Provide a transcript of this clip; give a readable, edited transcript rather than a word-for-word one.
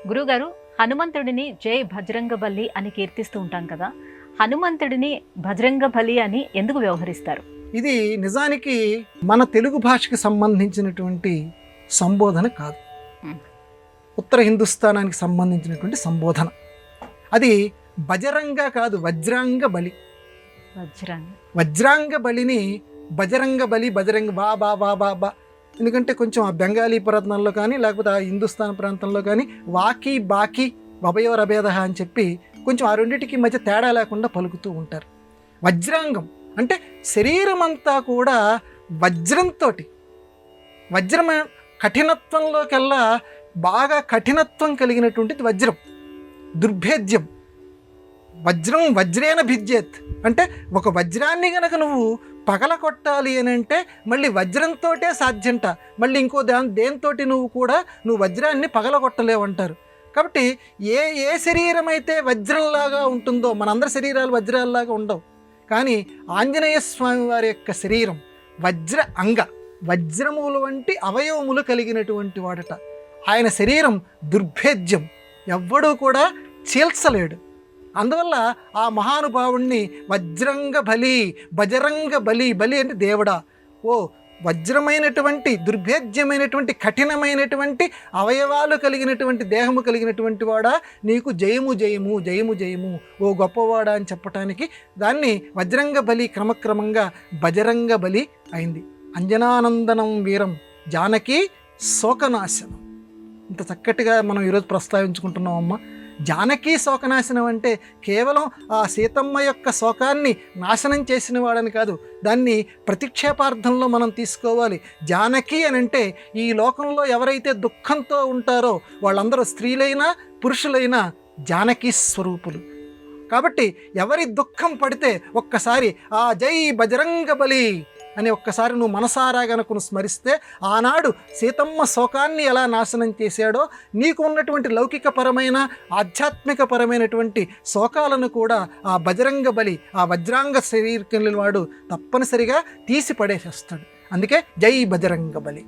గురుగారు, హనుమంతుడిని జై భజరంగబలి అని కీర్తిస్తూ ఉంటాం కదా. హనుమంతుడిని భజరంగబలి అని ఎందుకు వ్యవహరిస్తారు? ఇది నిజానికి మన తెలుగు భాషకి సంబంధించినటువంటి సంబోధన కాదు. ఉత్తర హిందుస్థానానికి సంబంధించినటువంటి సంబోధన. అది బజరంగ కాదు, వజ్రాంగ బలి. వజ్రాంగ బలిని బజరంగ బలి, బజరంగ బా బా బా బా బా. ఎందుకంటే కొంచెం ఆ బెంగాలీ ప్రాంతంలో కానీ లేకపోతే ఆ హిందుస్థాన్ ప్రాంతంలో కానీ వాకి బాకి వభయోరభేద అని చెప్పి కొంచెం ఆ రెండింటికి మధ్య తేడా లేకుండా పలుకుతూ ఉంటారు. వజ్రాంగం అంటే శరీరం అంతా కూడా వజ్రంతో, వజ్రం కఠినత్వంలోకెల్లా బాగా కఠినత్వం కలిగినటువంటిది వజ్రం. దుర్భేద్యం. వజ్రం వజ్రేన భిద్యేత్ అంటే ఒక వజ్రాన్ని గనక నువ్వు పగల కొట్టాలి అని అంటే మళ్ళీ వజ్రంతోటే సాధ్యంట. మళ్ళీ ఇంకో దేనితోటి నువ్వు వజ్రాన్ని పగల కొట్టలేవంటారు. కాబట్టి ఏ శరీరం అయితే వజ్రంలాగా ఉంటుందో, మనందరి శరీరాలు వజ్రాల్లాగా ఉండవు, కానీ ఆంజనేయ స్వామి వారి యొక్క శరీరం వజ్ర అంగ, వజ్రములు వంటి అవయవములు కలిగినటువంటి వాడట. ఆయన శరీరం దుర్భేద్యం, ఎవ్వడూ కూడా చీల్చలేడు. అందువల్ల ఆ మహానుభావుణ్ణి వజ్రంగ బలి, బజరంగ బలి, బలి అంటే దేవుడా, ఓ వజ్రమైనటువంటి దుర్భేద్యమైనటువంటి కఠినమైనటువంటి అవయవాలు కలిగినటువంటి దేహము కలిగినటువంటి వాడా, నీకు జయము జయము జయము జయము ఓ గొప్పవాడా అని చెప్పటానికి దాన్ని వజ్రంగ బలి క్రమక్రమంగా బజరంగ బలి అయింది. అంజనానందనం వీరం జానకి శోకనాశనం. ఇంత చక్కటిగా మనం ఈరోజు ప్రస్తావించుకుంటున్నాం అమ్మ. జానకి శోకనాశనం అంటే కేవలం ఆ సీతమ్మ యొక్క శోకాన్ని నాశనం చేసిన వాడని కాదు, దాన్ని ప్రతిక్షేపార్థంలో మనం తీసుకోవాలి. జానకి అని అంటే ఈ లోకంలో ఎవరైతే దుఃఖంతో ఉంటారో వాళ్ళందరూ స్త్రీలైనా పురుషులైనా జానకి స్వరూపులు. కాబట్టి ఎవరి దుఃఖం పడితే ఒక్కసారి ఆ జై బజరంగ బలి అని ఒక్కసారి నువ్వు మనసారా గనుక నువ్వు స్మరిస్తే, ఆనాడు సీతమ్మ శోకాన్ని ఎలా నాశనం చేశాడో నీకు ఉన్నటువంటి లౌకికపరమైన ఆధ్యాత్మికపరమైనటువంటి శోకాలను కూడా ఆ బజరంగ బలి, ఆ వజ్రాంగ శరీరం వాడు తప్పనిసరిగా తీసి పడేసేస్తాడు. అందుకే జై బజరంగ బలి.